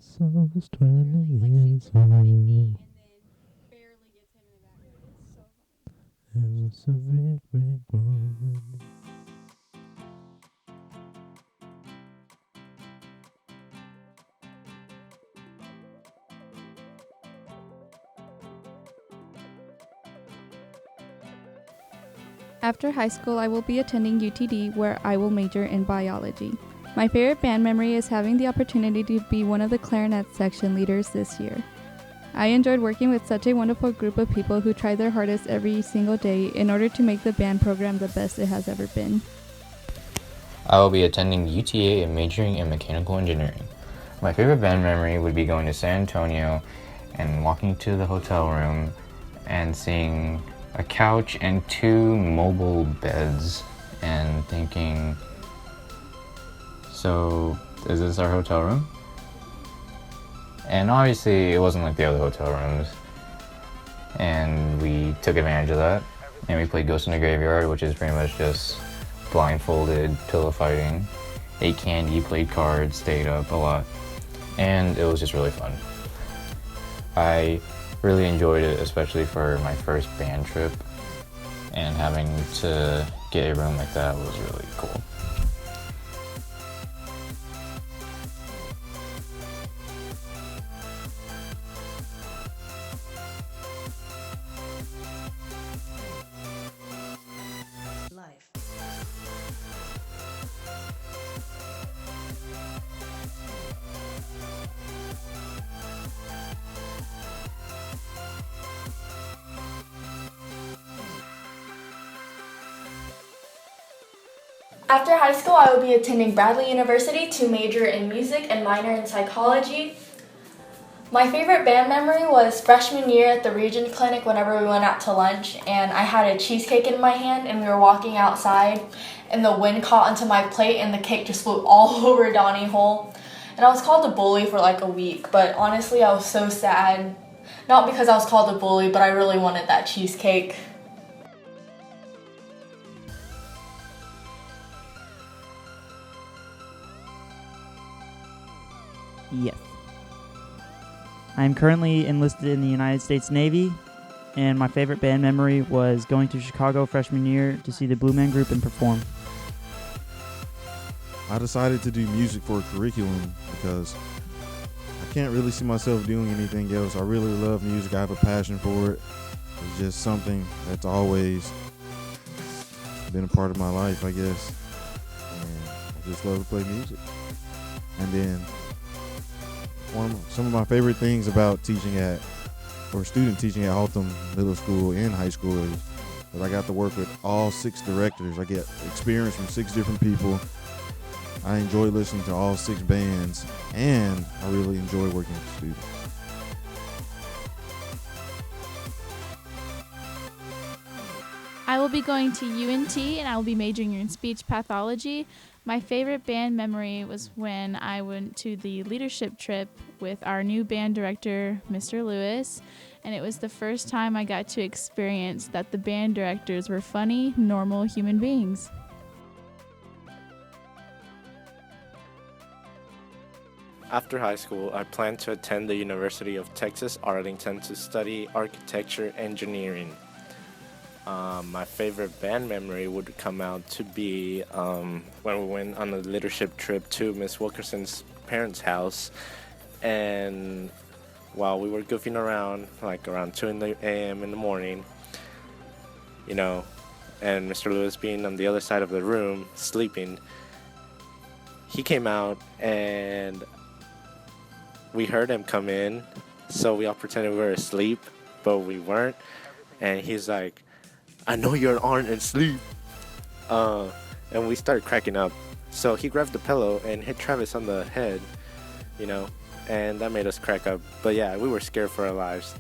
I was 20 years old. It was a big, big world. After high school, I will be attending UTD where I will major in biology. My favorite band memory is having the opportunity to be one of the clarinet section leaders this year. I enjoyed working with such a wonderful group of people who try their hardest every single day in order to make the band program the best it has ever been. I will be attending UTA and majoring in mechanical engineering. My favorite band memory would be going to San Antonio and walking to the hotel room and seeing a couch and two mobile beds and thinking, so is this our hotel room? And obviously it wasn't like the other hotel rooms. And we took advantage of that. And we played Ghost in the Graveyard, which is pretty much just blindfolded pillow fighting. Ate candy, played cards, stayed up a lot. And it was just really fun. I really enjoyed it, especially for my first band trip. And having to get a room like that was really cool. After high school, I will be attending Bradley University to major in music and minor in psychology. My favorite band memory was freshman year at the Region Clinic whenever we went out to lunch, and I had a cheesecake in my hand and we were walking outside and the wind caught onto my plate and the cake just flew all over Donnie Hole. And I was called a bully for like a week, but honestly I was so sad. Not because I was called a bully, but I really wanted that cheesecake. Yes. I am currently enlisted in the United States Navy, and my favorite band memory was going to Chicago freshman year to see the Blue Man Group and perform. I decided to do music for a curriculum because I can't really see myself doing anything else. I really love music. I have a passion for it. It's just something that's always been a part of my life, I guess. And I just love to play music. And then some of my favorite things about teaching at, or student teaching at Haltom Middle School and high school is that I got to work with all 6 directors. I get experience from 6 different people. I enjoy listening to all 6 bands, and I really enjoy working with students. I will be going to UNT and I will be majoring in speech pathology. My favorite band memory was when I went to the leadership trip with our new band director, Mr. Lewis, and it was the first time I got to experience that the band directors were funny, normal human beings. After high school, I plan to attend the University of Texas, Arlington to study architecture engineering. My favorite band memory would come out to be when we went on a leadership trip to Miss Wilkerson's parents' house, and while we were goofing around, like around 2 a.m. in the morning, you know, and Mr. Lewis being on the other side of the room, sleeping, he came out and we heard him come in, so we all pretended we were asleep, but we weren't, and he's like, I know you aren't asleep. And we started cracking up. So he grabbed the pillow and hit Travis on the head, and that made us crack up. But yeah, we were scared for our lives.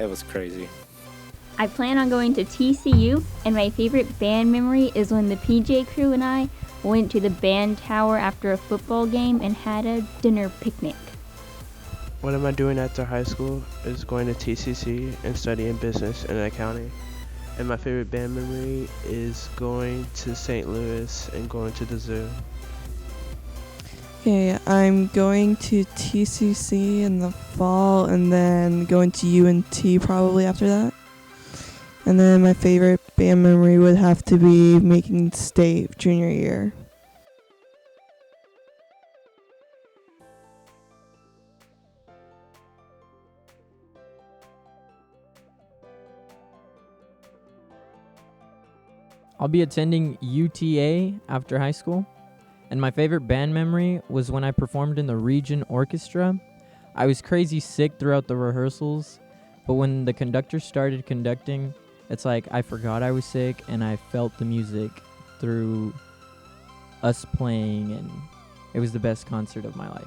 It was crazy. I plan on going to TCU, and my favorite band memory is when the PJ crew and I went to the band tower after a football game and had a dinner picnic. What am I doing after high school is going to TCC and studying business and accounting. And my favorite band memory is going to St. Louis and going to the zoo. Okay, I'm going to TCC in the fall and then going to UNT probably after that. And then my favorite band memory would have to be making state junior year. I'll be attending UTA after high school, and my favorite band memory was when I performed in the Region Orchestra. I was crazy sick throughout the rehearsals, but when the conductor started conducting, it's like I forgot I was sick and I felt the music through us playing, and it was the best concert of my life.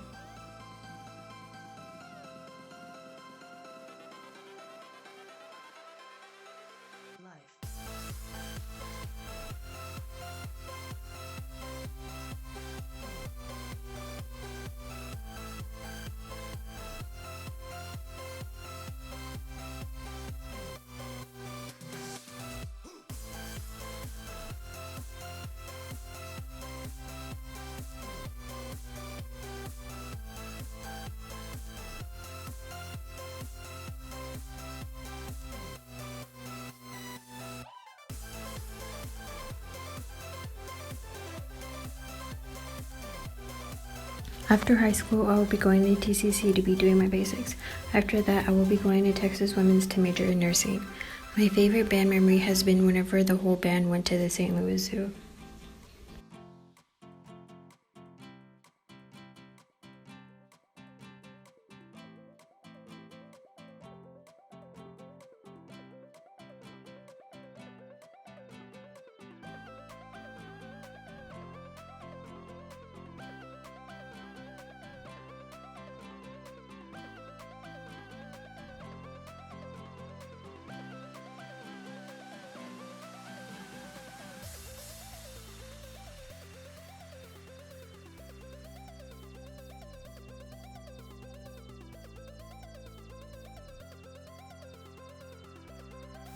After high school, I will be going to TCC to be doing my basics. After that, I will be going to Texas Women's to major in nursing. My favorite band memory has been whenever the whole band went to the St. Louis Zoo.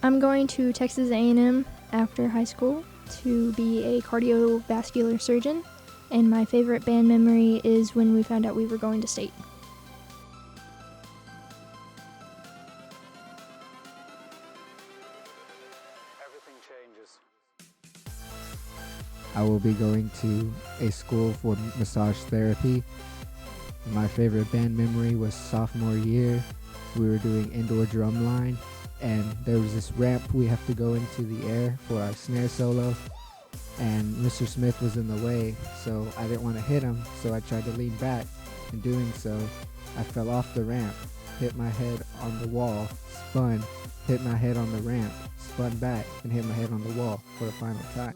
I'm going to Texas A&M after high school to be a cardiovascular surgeon, and my favorite band memory is when we found out we were going to state. I will be going to a school for massage therapy. My favorite band memory was sophomore year. We were doing indoor drumline, and there was this ramp we have to go into the air for our snare solo, and Mr. Smith was in the way, so I didn't want to hit him, so I tried to lean back. In doing so, I fell off the ramp, hit my head on the wall, spun, hit my head on the ramp, spun back, and hit my head on the wall for the final time.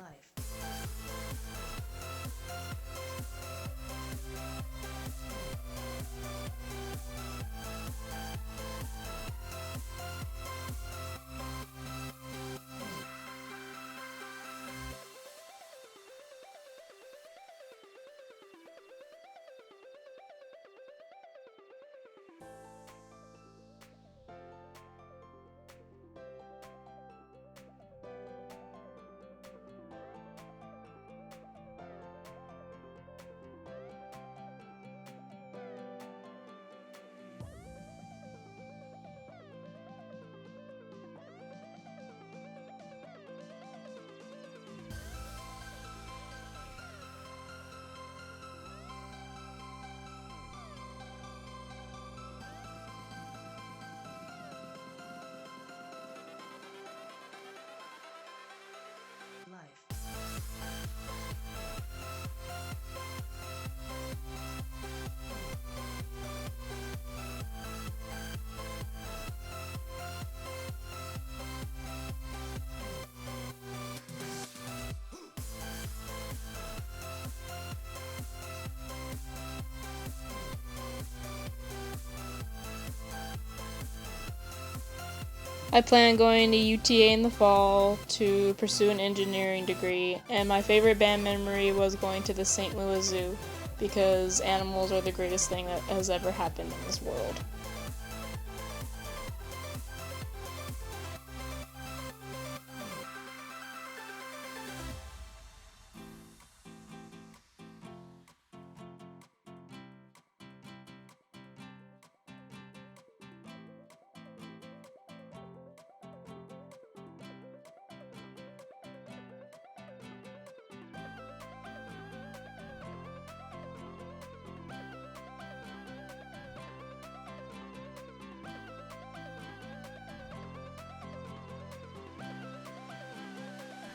I plan on going to UTA in the fall to pursue an engineering degree, and my favorite band memory was going to the St. Louis Zoo because animals are the greatest thing that has ever happened in this world.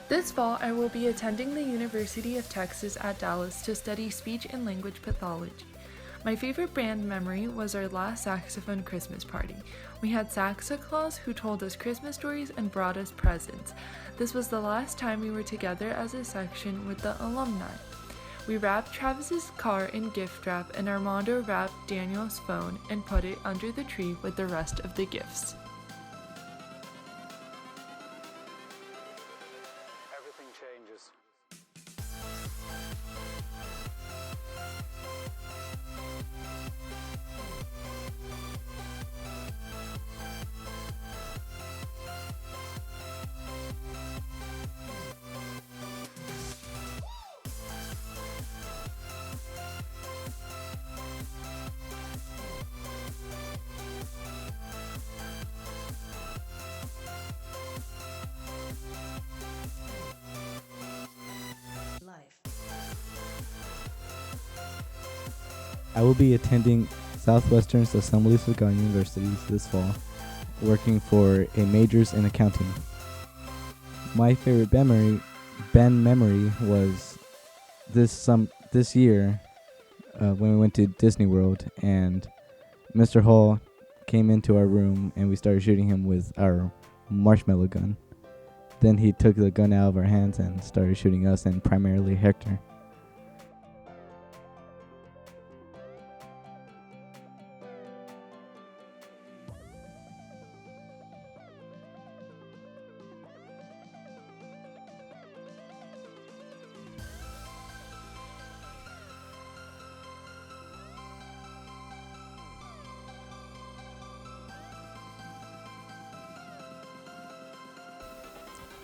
This fall, I will be attending the University of Texas at Dallas to study speech and language pathology. My favorite band memory was our last saxophone Christmas party. We had Santa Claus who told us Christmas stories and brought us presents. This was the last time we were together as a section with the alumni. We wrapped Travis's car in gift wrap, and Armando wrapped Daniel's phone and put it under the tree with the rest of the gifts. Everything changes. I will be attending Southwestern San Luis Obispo University this fall, working for a majors in accounting. My favorite band memory was this year when we went to Disney World, and Mr. Hall came into our room and we started shooting him with our marshmallow gun. Then he took the gun out of our hands and started shooting us, and primarily Hector.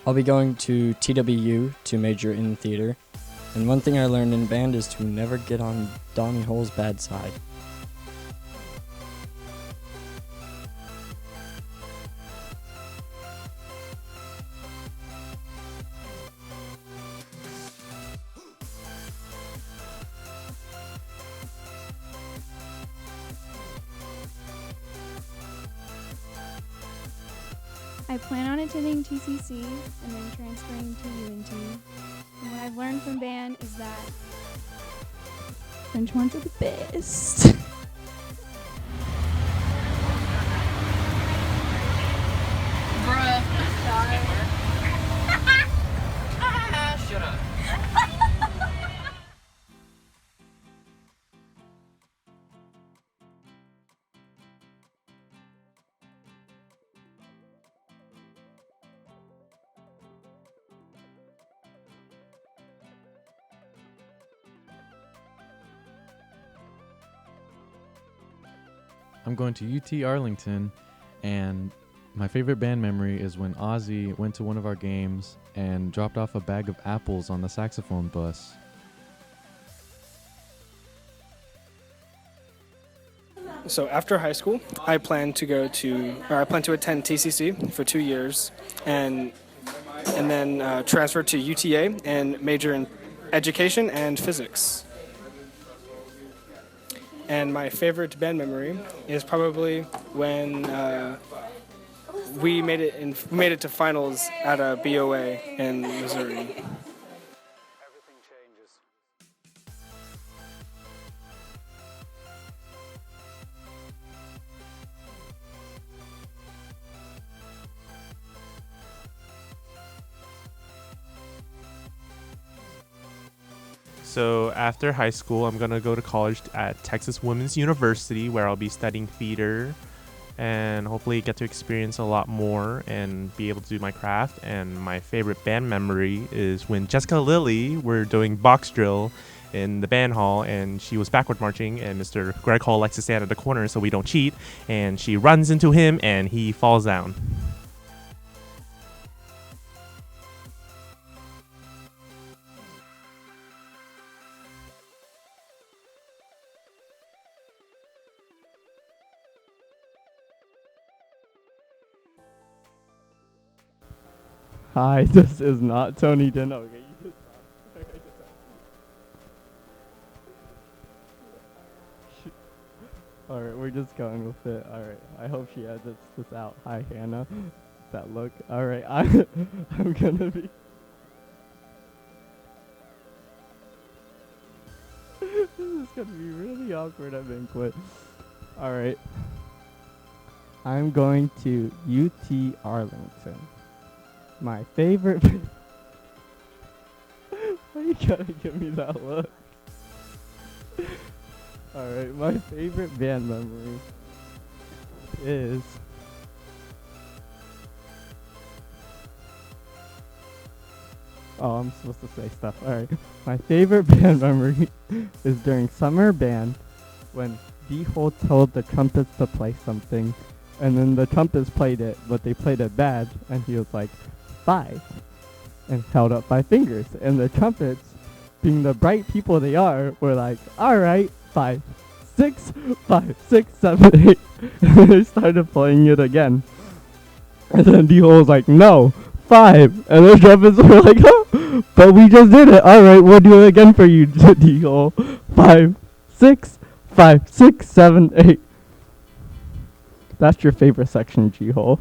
I'll be going to TWU to major in theater, and one thing I learned in band is to never get on Donnie Hole's bad side. I plan on attending TCC and then transferring to UNT. And what I've learned from band is that French horns are the best. Shut up. I'm going to UT Arlington, and my favorite band memory is when Ozzy went to one of our games and dropped off a bag of apples on the saxophone bus. So after high school, I plan to attend TCC for 2 years, and then transfer to UTA and major in education and physics. And my favorite band memory is probably when we made it to finals at a BOA in Missouri. So after high school, I'm going to go to college at Texas Women's University, where I'll be studying theater and hopefully get to experience a lot more and be able to do my craft. And my favorite band memory is when Jessica Lilly were doing box drill in the band hall, and she was backward marching, and Mr. Greg Hall likes to stand at the corner so we don't cheat, and she runs into him and he falls down. Hi, this is not Tony Dino. Okay, you just Alright, we're just going with it. Alright, I hope she edits this out. Hi, Hannah. That look. Alright, I'm gonna be... is gonna be really awkward at Banquet. All right. I'm going to UT Arlington. My favorite. Why you gotta give me that look? All right, my favorite band memory is. Oh, I'm supposed to say stuff. Alright. My favorite band memory is during summer band when D-Hole told the trumpets to play something, and then the trumpets played it, but they played it bad, and he was like, 5, and held up 5 fingers. And the trumpets, being the bright people they are, were like, alright, 5, 6, 5, 6, 7, 8. And they started playing it again. And then D-Hole was like, no, 5. And the trumpets were like, oh, but we just did it. Alright, we'll do it again for you, D-Hole. 5, 6, 5, 6, 7, 8. That's your favorite section, G-Hole.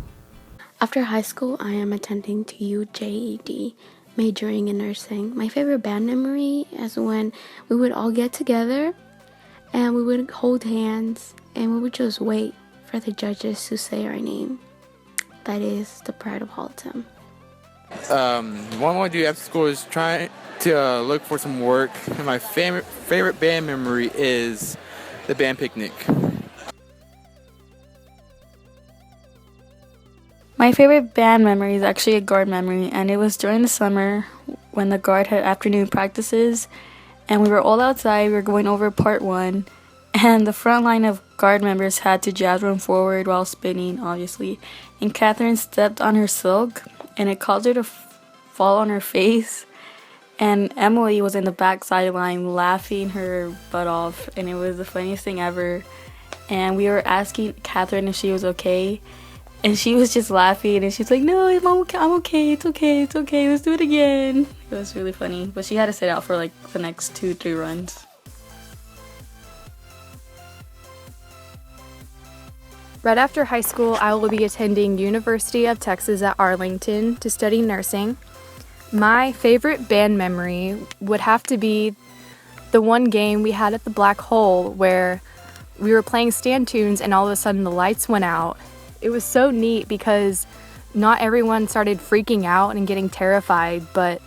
After high school, I am attending to UJED, majoring in nursing. My favorite band memory is when we would all get together and we would hold hands and we would just wait for the judges to say our name. That is the pride of Haltom. What I want to do after school is try to look for some work. And my favorite band memory is the band picnic. My favorite band memory is actually a guard memory, and it was during the summer when the guard had afternoon practices, and we were all outside. We were going over part 1, and the front line of guard members had to jazz run forward while spinning, obviously, and Catherine stepped on her silk, and it caused her to fall on her face, and Emily was in the back sideline laughing her butt off, and it was the funniest thing ever. And we were asking Catherine if she was okay, and she was just laughing, and she's like, no, I'm okay, it's okay, let's do it again. It was really funny, but she had to sit out for like the next 2-3 runs. Right after high school, I will be attending University of Texas at Arlington to study nursing. My favorite band memory would have to be the one game we had at the Black Hole where we were playing stand tunes and all of a sudden the lights went out. It was so neat because not everyone started freaking out and getting terrified, but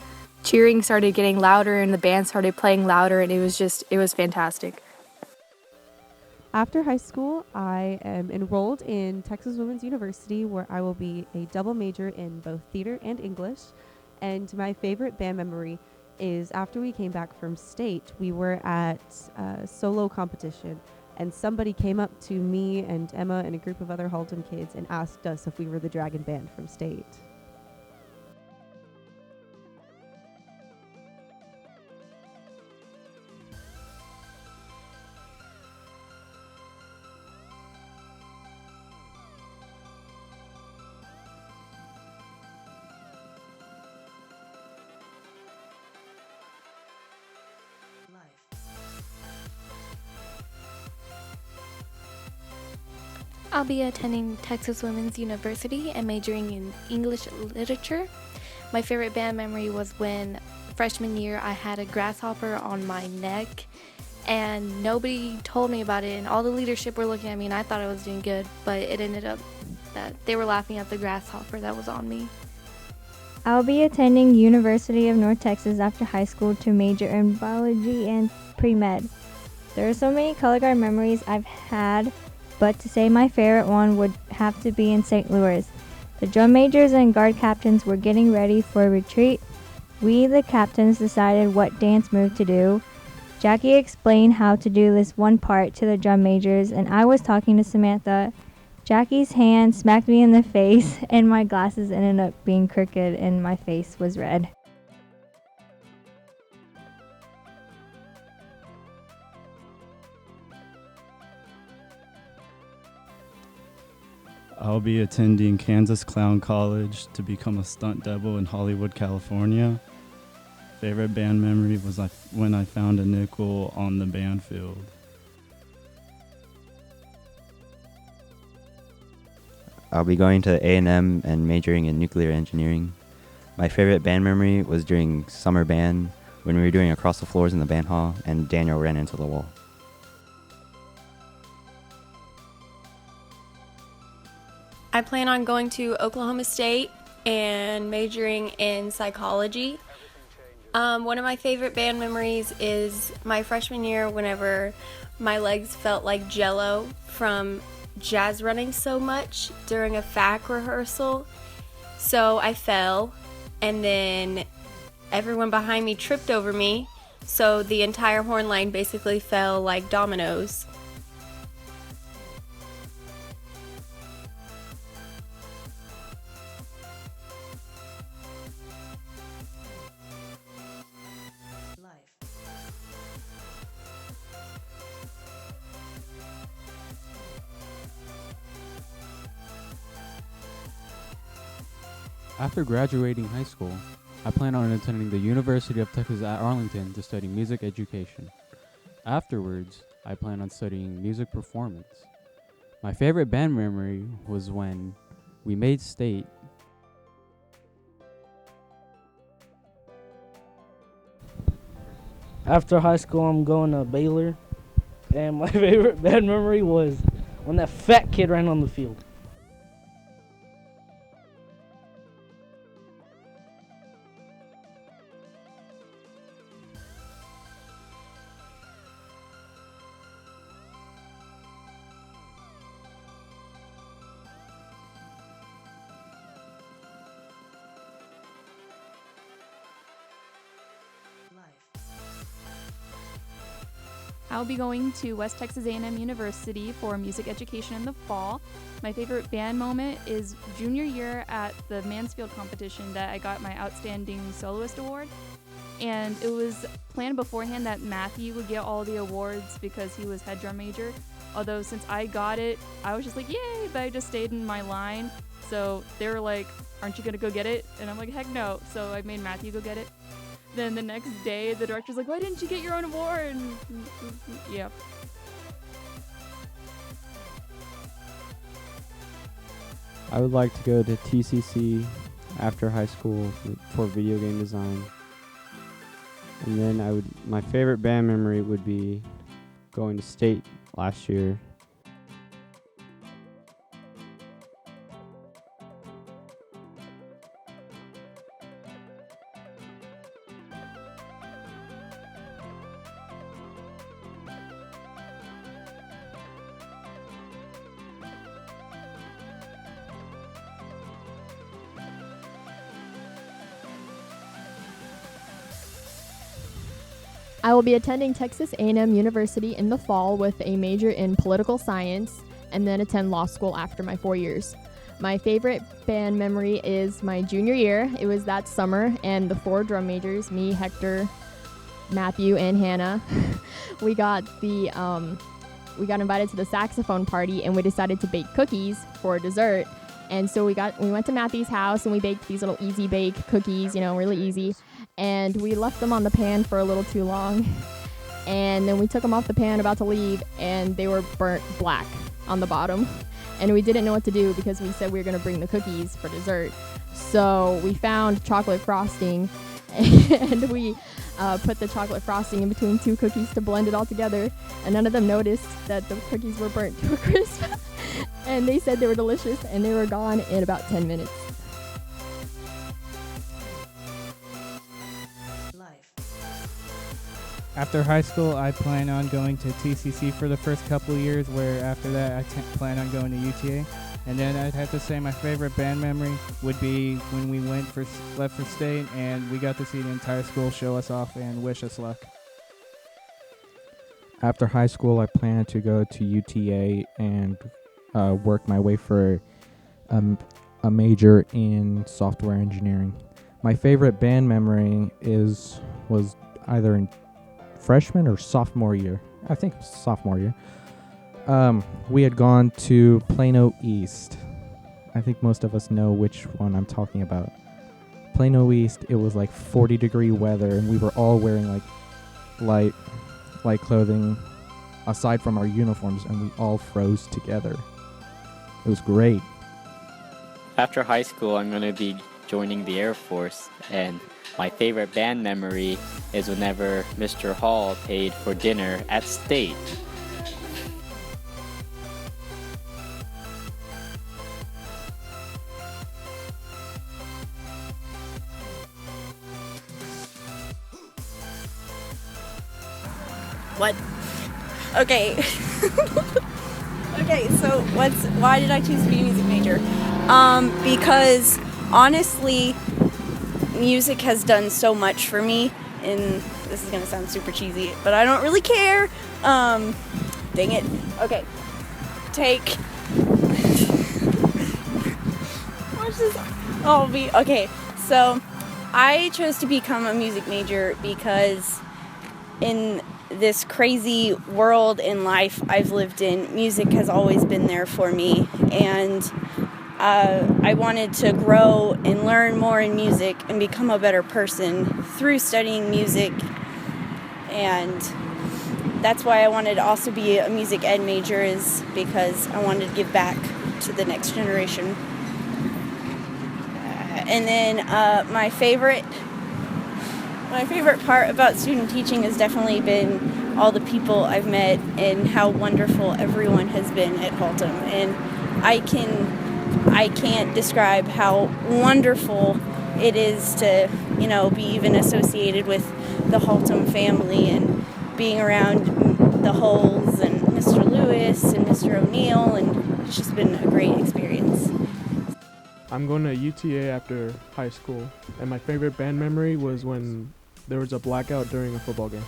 cheering started getting louder and the band started playing louder, and it was fantastic. After high school, I am enrolled in Texas Women's University, where I will be a double major in both theater and English. And my favorite band memory is after we came back from state, we were at a solo competition, and somebody came up to me and Emma and a group of other Haltom kids and asked us if we were the Dragon Band from state. I'll be attending Texas Women's University and majoring in English literature. My favorite band memory was when freshman year I had a grasshopper on my neck and nobody told me about it, and all the leadership were looking at me and I thought I was doing good, but it ended up that they were laughing at the grasshopper that was on me. I'll be attending University of North Texas after high school to major in biology and pre-med. There are so many color guard memories I've had, but to say my favorite one would have to be in St. Louis. The drum majors and guard captains were getting ready for a retreat. We, the captains, decided what dance move to do. Jackie explained how to do this one part to the drum majors, and I was talking to Samantha. Jackie's hand smacked me in the face, and my glasses ended up being crooked, and my face was red. I'll be attending Kansas Clown College to become a stunt double in Hollywood, California. Favorite band memory was when I found a nickel on the band field. I'll be going to A&M and majoring in nuclear engineering. My favorite band memory was during summer band when we were doing Across the Floors in the band hall and Daniel ran into the wall. I plan on going to Oklahoma State and majoring in psychology. One of my favorite band memories is my freshman year whenever my legs felt like jello from jazz running so much during a FAC rehearsal. So I fell, and then everyone behind me tripped over me, so the entire horn line basically fell like dominoes. After graduating high school, I plan on attending the University of Texas at Arlington to study music education. Afterwards, I plan on studying music performance. My favorite band memory was when we made state. After high school, I'm going to Baylor, and my favorite band memory was when that fat kid ran on the field. I'll be going to West Texas A&M University for music education in the fall. My favorite band moment is junior year at the Mansfield competition that I got my Outstanding Soloist Award. And it was planned beforehand that Matthew would get all the awards because he was head drum major. Although since I got it, I was just like, yay, but I just stayed in my line. So they were like, aren't you gonna go get it? And I'm like, heck no. So I made Matthew go get it. Then the next day, the director's like, why didn't you get your own award? Yeah. I would like to go to TCC after high school for video game design. And then my favorite band memory would be going to state last year. I will be attending Texas A&M University in the fall with a major in political science and then attend law school after my 4 years. My favorite band memory is my junior year. It was that summer, and the 4 drum majors, me, Hector, Matthew, and Hannah, we got invited to the saxophone party, and we decided to bake cookies for dessert. And so we went to Matthew's house and we baked these little easy bake cookies, really easy. And we left them on the pan for a little too long. And then we took them off the pan about to leave, and they were burnt black on the bottom. And we didn't know what to do because we said we were going to bring the cookies for dessert. So we found chocolate frosting, and we put the chocolate frosting in between 2 cookies to blend it all together. And none of them noticed that the cookies were burnt to a crisp. And they said they were delicious, and they were gone in about 10 minutes. After high school, I plan on going to TCC for the first couple of years, where after that I plan on going to UTA. And then I'd have to say my favorite band memory would be when we left for state and we got to see the entire school show us off and wish us luck. After high school, I plan to go to UTA and work my way for a major in software engineering. My favorite band memory was either in freshman or sophomore year. I think it was sophomore year. We had gone to Plano East. I think most of us know which one I'm talking about. Plano East, it was like 40-degree weather, and we were all wearing like light clothing aside from our uniforms, and we all froze together. It was great. After high school, I'm going to be joining the Air Force, and my favorite band memory is whenever Mr. Hall paid for dinner at State. What? Okay. Okay, so why did I choose to be a music major? Because honestly, music has done so much for me, and this is gonna sound super cheesy, but I don't really care. Dang it. Okay. Watch this. Okay. So, I chose to become a music major because in this crazy world in life I've lived in, music has always been there for me, and I wanted to grow and learn more in music and become a better person through studying music, and that's why I wanted to also be a music ed major, is because I wanted to give back to the next generation. And then my favorite part about student teaching has definitely been all the people I've met and how wonderful everyone has been at Haltom. And I can't describe how wonderful it is to, be even associated with the Haltom family and being around the Hulls and Mr. Lewis and Mr. O'Neill, and it's just been a great experience. I'm going to UTA after high school, and my favorite band memory was when there was a blackout during a football game.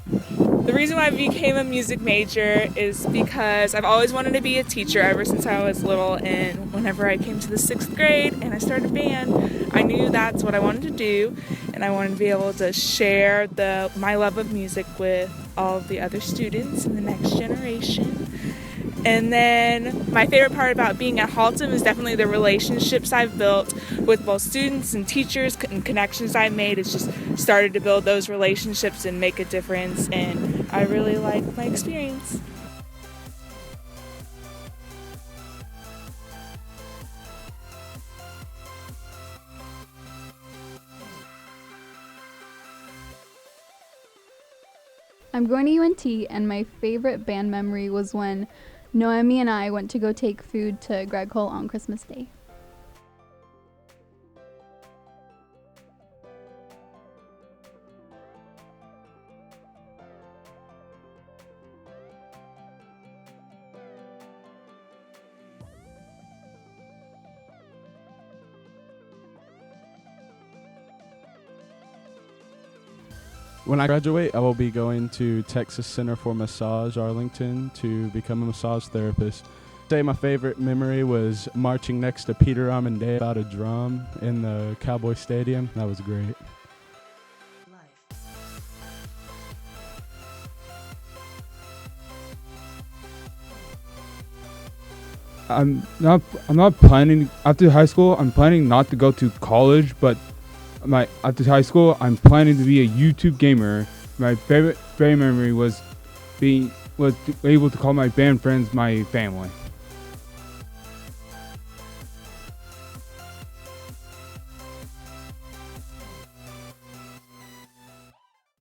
The reason why I became a music major is because I've always wanted to be a teacher ever since I was little, and whenever I came to the 6th grade and I started band, I knew that's what I wanted to do, and I wanted to be able to share my love of music with all of the other students in the next generation. And then my favorite part about being at Haltom is definitely the relationships I've built with both students and teachers and connections I've made. It's just started to build those relationships and make a difference, and I really like my experience. I'm going to UNT, and my favorite band memory was when Noemi and I went to go take food to Greg Hole on Christmas Day. When I graduate, I will be going to Texas Center for Massage, Arlington, to become a massage therapist. Say my favorite memory was marching next to Peter Armendale without a drum in the Cowboy Stadium. That was great. I'm not planning after high school. I'm planning not to go to college, but after high school, I'm planning to be a YouTube gamer. My favorite memory was being able to call my band friends my family.